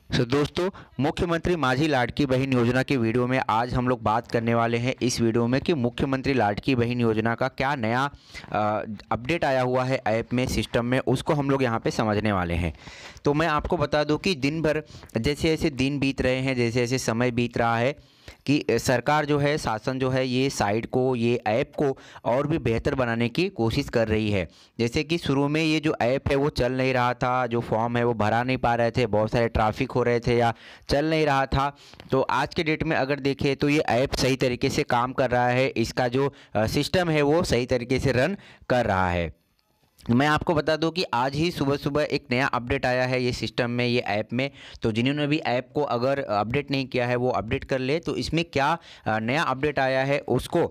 दोस्तों, मुख्यमंत्री माझी लाडकी बहन योजना की वीडियो में आज हम लोग बात करने वाले हैं इस वीडियो में कि मुख्यमंत्री लाडकी बहन योजना का क्या नया अपडेट आया हुआ है ऐप में, सिस्टम में, उसको हम लोग यहाँ पे समझने वाले हैं। तो मैं आपको बता दूं कि दिन भर जैसे जैसे दिन बीत रहे हैं, जैसे जैसे समय बीत रहा है कि सरकार जो है, शासन जो है, ये साइट को, ये ऐप को और भी बेहतर बनाने की कोशिश कर रही है। जैसे कि शुरू में ये जो ऐप है वो चल नहीं रहा था, जो फॉर्म है वो भरा नहीं पा रहे थे, बहुत सारे ट्रैफिक हो रहे थे या चल नहीं रहा था। तो आज के डेट में अगर देखें तो ये ऐप सही तरीके से काम कर रहा है, इसका जो सिस्टम है वो सही तरीके से रन कर रहा है। मैं आपको बता दूं कि आज ही सुबह सुबह एक नया अपडेट आया है ये सिस्टम में, ये ऐप में। तो जिन्होंने भी ऐप को अगर अपडेट नहीं किया है वो अपडेट कर ले। तो इसमें क्या नया अपडेट आया है उसको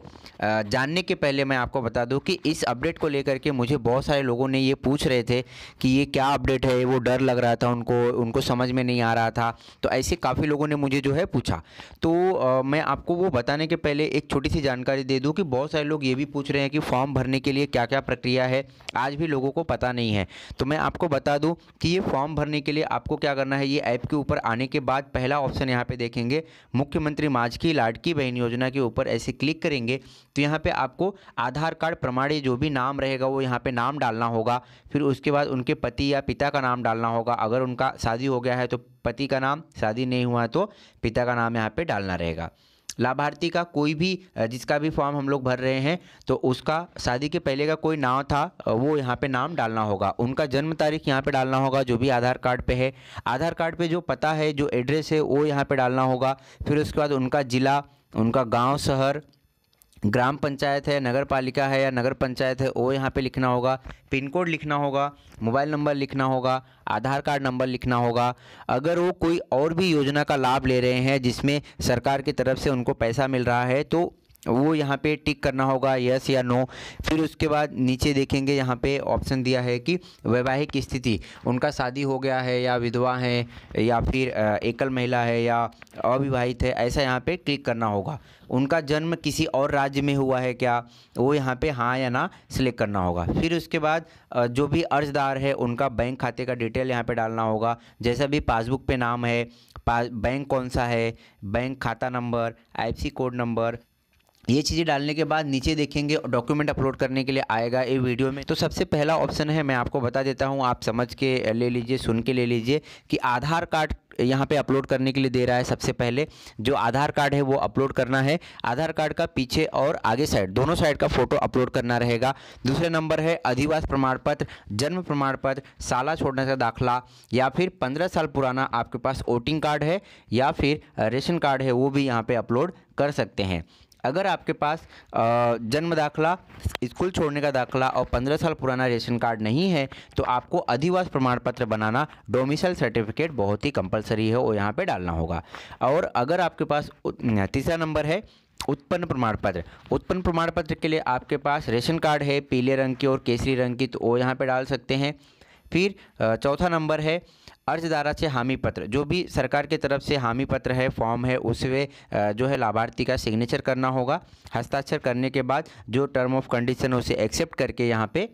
जानने के पहले मैं आपको बता दूं कि इस अपडेट को लेकर के मुझे बहुत सारे लोगों ने ये पूछ रहे थे कि ये क्या अपडेट है, वो डर लग रहा था उनको समझ में नहीं आ रहा था। तो ऐसे काफ़ी लोगों ने मुझे जो है पूछा। तो मैं आपको वो बताने के पहले एक छोटी सी जानकारी दे दूँ कि बहुत सारे लोग ये भी पूछ रहे हैं कि फॉर्म भरने के लिए क्या क्या प्रक्रिया है, आज भी लोगों को पता नहीं है। तो मैं आपको बता दूं कि ये फॉर्म भरने के लिए आपको क्या करना है, ये ऐप के ऊपर आने के बाद पहला ऑप्शन यहाँ पे देखेंगे, मुख्यमंत्री माझी लाडकी बहन योजना के ऊपर ऐसे क्लिक करेंगे तो यहाँ पे आपको आधार कार्ड प्रमाणी जो भी नाम रहेगा वो यहाँ पे नाम डालना होगा। फिर उसके बाद उनके पति या पिता का नाम डालना होगा। अगर उनका शादी हो गया है तो पति का नाम, शादी नहीं हुआ तो पिता का नाम यहाँ पे डालना रहेगा। लाभार्थी का कोई भी जिसका भी फॉर्म हम लोग भर रहे हैं तो उसका शादी के पहले का कोई नाम था वो यहाँ पे नाम डालना होगा। उनका जन्म तारीख यहाँ पे डालना होगा जो भी आधार कार्ड पे है। आधार कार्ड पे जो पता है, जो एड्रेस है वो यहाँ पे डालना होगा। फिर उसके बाद उनका ज़िला, उनका गांव, शहर, ग्राम पंचायत है, नगर पालिका है या नगर पंचायत है वो यहाँ पे लिखना होगा। पिन कोड लिखना होगा, मोबाइल नंबर लिखना होगा, आधार कार्ड नंबर लिखना होगा। अगर वो कोई और भी योजना का लाभ ले रहे हैं जिसमें सरकार की तरफ से उनको पैसा मिल रहा है तो वो यहाँ पे टिक करना होगा, यस या नो। फिर उसके बाद नीचे देखेंगे यहाँ पे ऑप्शन दिया है कि वैवाहिक स्थिति, उनका शादी हो गया है या विधवा है या फिर एकल महिला है या अविवाहित है, ऐसा यहाँ पे क्लिक करना होगा। उनका जन्म किसी और राज्य में हुआ है क्या, वो यहाँ पे हाँ या ना सिलेक्ट करना होगा। फिर उसके बाद जो भी अर्जदार है उनका बैंक खाते का डिटेल यहाँ पे डालना होगा। जैसा भी पासबुक पे नाम है, बैंक कौन सा है, बैंक खाता नंबर, आईएफएससी कोड नंबर, ये चीज़ें डालने के बाद नीचे देखेंगे डॉक्यूमेंट अपलोड करने के लिए आएगा ये वीडियो में। तो सबसे पहला ऑप्शन है, मैं आपको बता देता हूँ, आप समझ के ले लीजिए, सुन के ले लीजिए कि आधार कार्ड यहाँ पे अपलोड करने के लिए दे रहा है। सबसे पहले जो आधार कार्ड है वो अपलोड करना है। आधार कार्ड का पीछे और आगे साइड, दोनों साइड का फ़ोटो अपलोड करना रहेगा। दूसरे नंबर है अधिवास प्रमाण पत्र, जन्म प्रमाण पत्र, साला छोड़ने का दाखला या फिर 15 साल पुराना आपके पास वोटिंग कार्ड है या फिर रेशन कार्ड है, वो भी यहाँ पे अपलोड कर सकते हैं। अगर आपके पास जन्म दाखला, स्कूल छोड़ने का दाखला और 15 साल पुराना रेशन कार्ड नहीं है तो आपको अधिवास प्रमाण पत्र बनाना, डोमिसाइल सर्टिफिकेट बहुत ही कंपलसरी है, वो यहाँ पे डालना होगा। और अगर आपके पास तीसरा नंबर है उत्पन्न प्रमाण पत्र। उत्पन्न प्रमाण पत्र के लिए आपके पास रेशन कार्ड है पीले रंग की और केसरी रंग की, तो वो यहाँ पे डाल सकते हैं। फिर चौथा नंबर है अर्जदारा से हामी पत्र, जो भी सरकार की तरफ से हामी पत्र है, फॉर्म है, उसमें जो है लाभार्थी का सिग्नेचर करना होगा। हस्ताक्षर करने के बाद जो टर्म ऑफ कंडीशन है उसे एक्सेप्ट करके यहाँ पे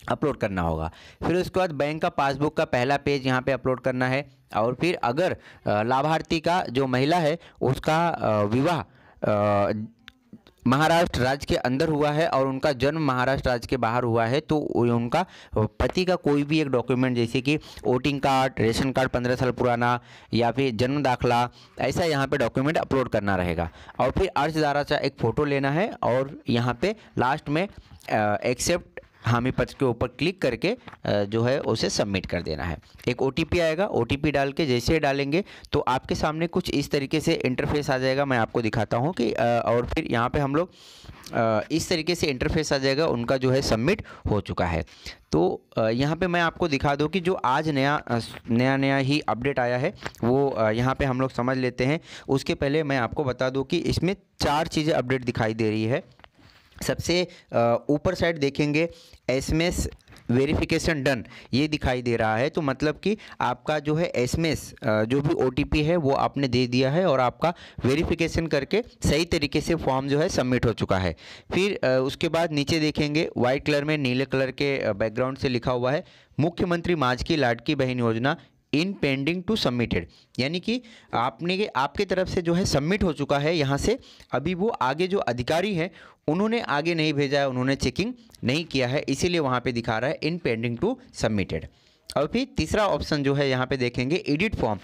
अपलोड करना होगा। फिर उसके बाद बैंक का पासबुक का पहला पेज यहाँ पे अपलोड करना है। और फिर अगर लाभार्थी का जो महिला है उसका विवाह महाराष्ट्र राज्य के अंदर हुआ है और उनका जन्म महाराष्ट्र राज्य के बाहर हुआ है तो उनका पति का कोई भी एक डॉक्यूमेंट जैसे कि वोटिंग कार्ड, रेशन कार्ड 15 साल पुराना या फिर जन्म दाखला, ऐसा यहाँ पे डॉक्यूमेंट अपलोड करना रहेगा। और फिर अर्जदारा का एक फ़ोटो लेना है और यहाँ पे लास्ट में एक्सेप्ट हामी पत्र के ऊपर क्लिक करके जो है उसे सबमिट कर देना है। एक ओटीपी आएगा, ओटीपी डाल के जैसे ही डालेंगे तो आपके सामने कुछ इस तरीके से इंटरफेस आ जाएगा। मैं आपको दिखाता हूँ कि और फिर यहाँ पे हम लोग इस तरीके से इंटरफेस आ जाएगा, उनका जो है सबमिट हो चुका है। तो यहाँ पे मैं आपको दिखा दूँ कि जो आज नया ही अपडेट आया है वो यहाँ पे हम लोग समझ लेते हैं। उसके पहले मैं आपको बता दूँ कि इसमें 4 चीज़ें अपडेट दिखाई दे रही है। सबसे ऊपर साइड देखेंगे एसएमएस वेरिफिकेशन डन, ये दिखाई दे रहा है। तो मतलब कि आपका जो है एसएमएस जो भी ओटीपी है वो आपने दे दिया है और आपका वेरिफिकेशन करके सही तरीके से फॉर्म जो है सबमिट हो चुका है। फिर उसके बाद नीचे देखेंगे वाइट कलर में नीले कलर के बैकग्राउंड से लिखा हुआ है मुख्यमंत्री माझी लाडकी बहन योजना इन पेंडिंग टू सबमिटेड, यानी कि आपके तरफ से जो है सबमिट हो चुका है यहाँ से, अभी वो आगे जो अधिकारी हैं उन्होंने आगे नहीं भेजा है, उन्होंने चेकिंग नहीं किया है, इसीलिए वहाँ पे दिखा रहा है इन पेंडिंग टू सबमिटेड। और फिर तीसरा ऑप्शन जो है यहाँ पे देखेंगे एडिट फॉर्म।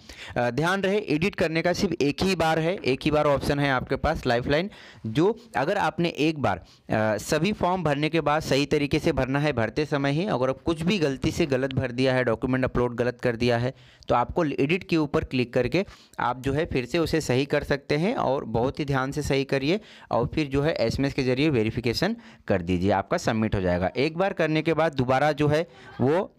ध्यान रहे एडिट करने का सिर्फ एक ही बार है, एक ही बार ऑप्शन है आपके पास लाइफलाइन, जो अगर आपने एक बार सभी फॉर्म भरने के बाद सही तरीके से भरना है भरते समय ही, अगर कुछ भी गलती से गलत भर दिया है, डॉक्यूमेंट अपलोड गलत कर दिया है, तो आपको एडिट के ऊपर क्लिक करके आप जो है फिर से उसे सही कर सकते हैं, और बहुत ही ध्यान से सही करिए, और फिर जो है SMS के ज़रिए वेरिफिकेशन कर दीजिए, आपका सबमिट हो जाएगा। एक बार करने के बाद दोबारा जो है वो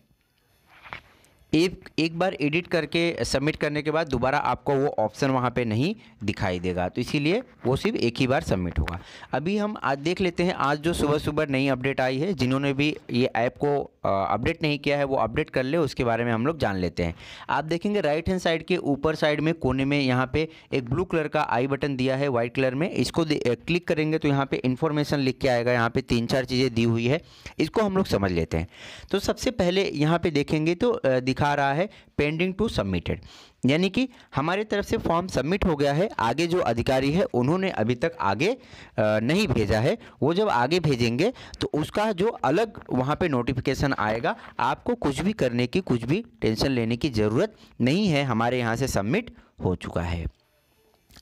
एक बार एडिट करके सबमिट करने के बाद दोबारा आपको वो ऑप्शन वहाँ पे नहीं दिखाई देगा, तो इसीलिए वो सिर्फ एक ही बार सबमिट होगा। अभी हम आज देख लेते हैं, आज जो सुबह सुबह नई अपडेट आई है, जिन्होंने भी ये ऐप को अपडेट नहीं किया है वो अपडेट कर ले, उसके बारे में हम लोग जान लेते हैं। आप देखेंगे राइट हैंड साइड के ऊपर साइड में कोने में यहाँ पे एक ब्लू कलर का आई बटन दिया है वाइट कलर में, इसको क्लिक करेंगे तो यहाँ पे इन्फॉर्मेशन लिख के आएगा, यहाँ पे 3-4 चीज़ें दी हुई है, इसको हम लोग समझ लेते हैं। तो सबसे पहले यहाँ पे देखेंगे तो दिखा रहा है पेंडिंग टू सबमिटेड, यानी कि हमारे तरफ से फॉर्म सबमिट हो गया है, आगे जो अधिकारी है उन्होंने अभी तक आगे नहीं भेजा है, वो जब आगे भेजेंगे तो उसका जो अलग वहाँ पे नोटिफिकेशन आएगा। आपको कुछ भी करने की, कुछ भी टेंशन लेने की ज़रूरत नहीं है, हमारे यहाँ से सबमिट हो चुका है।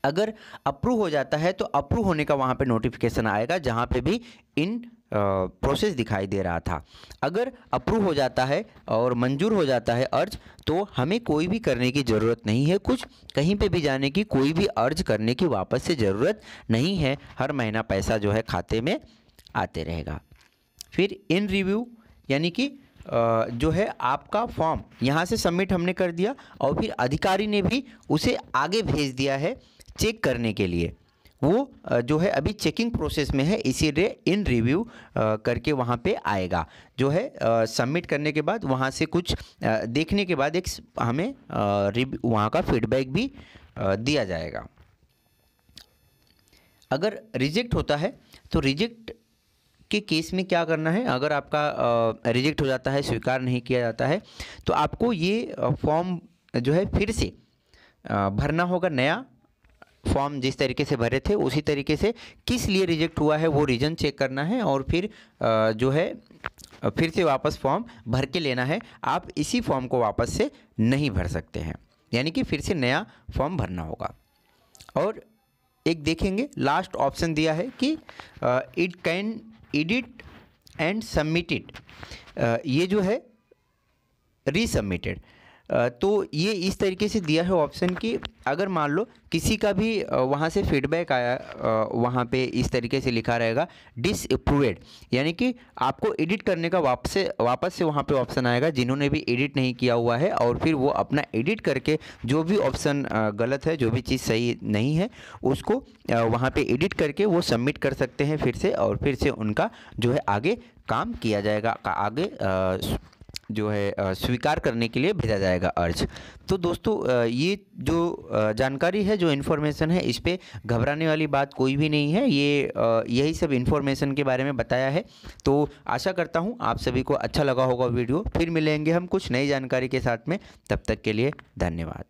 अगर अप्रूव हो जाता है तो अप्रूव होने का वहाँ पे नोटिफिकेशन आएगा, जहाँ पे भी इन प्रोसेस दिखाई दे रहा था। अगर अप्रूव हो जाता है और मंजूर हो जाता है अर्ज, तो हमें कोई भी करने की ज़रूरत नहीं है, कुछ कहीं पे भी जाने की, कोई भी अर्ज करने की वापस से ज़रूरत नहीं है। हर महीना पैसा जो है खाते में आते रहेगा। फिर इन रिव्यू, यानी कि जो है आपका फॉर्म यहाँ से सबमिट हमने कर दिया और फिर अधिकारी ने भी उसे आगे भेज दिया है चेक करने के लिए, वो जो है अभी चेकिंग प्रोसेस में है, इसीलिए इन रिव्यू करके वहाँ पे आएगा। जो है सबमिट करने के बाद वहाँ से कुछ देखने के बाद एक हमें वहाँ का फीडबैक भी दिया जाएगा। अगर रिजेक्ट होता है तो रिजेक्ट के केस में क्या करना है, अगर आपका रिजेक्ट हो जाता है, स्वीकार नहीं किया जाता है, तो आपको ये फॉर्म जो है फिर से भरना होगा, नया फॉर्म जिस तरीके से भरे थे उसी तरीके से। किस लिए रिजेक्ट हुआ है वो रीज़न चेक करना है और फिर जो है फिर से वापस फॉर्म भर के लेना है। आप इसी फॉर्म को वापस से नहीं भर सकते हैं, यानी कि फिर से नया फॉर्म भरना होगा। और एक देखेंगे लास्ट ऑप्शन दिया है कि it can edit and submitted, ये जो है रीसबमिटेड। तो ये इस तरीके से दिया है ऑप्शन कि अगर मान लो किसी का भी वहाँ से फीडबैक आया, वहाँ पे इस तरीके से लिखा रहेगा डिसअप्रूव्ड, यानी कि आपको एडिट करने का वापस से वहाँ पे ऑप्शन आएगा जिन्होंने भी एडिट नहीं किया हुआ है, और फिर वो अपना एडिट करके जो भी ऑप्शन गलत है, जो भी चीज़ सही नहीं है, उसको वहाँ पे एडिट करके वो सबमिट कर सकते हैं फिर से, और फिर से उनका जो है आगे काम किया जाएगा, आगे जो है स्वीकार करने के लिए भेजा जाएगा अर्ज। तो दोस्तों ये जो जानकारी है, जो इन्फॉर्मेशन है, इस पे घबराने वाली बात कोई भी नहीं है। ये यही सब इन्फॉर्मेशन के बारे में बताया है। तो आशा करता हूँ आप सभी को अच्छा लगा होगा वीडियो। फिर मिलेंगे हम कुछ नई जानकारी के साथ में, तब तक के लिए धन्यवाद।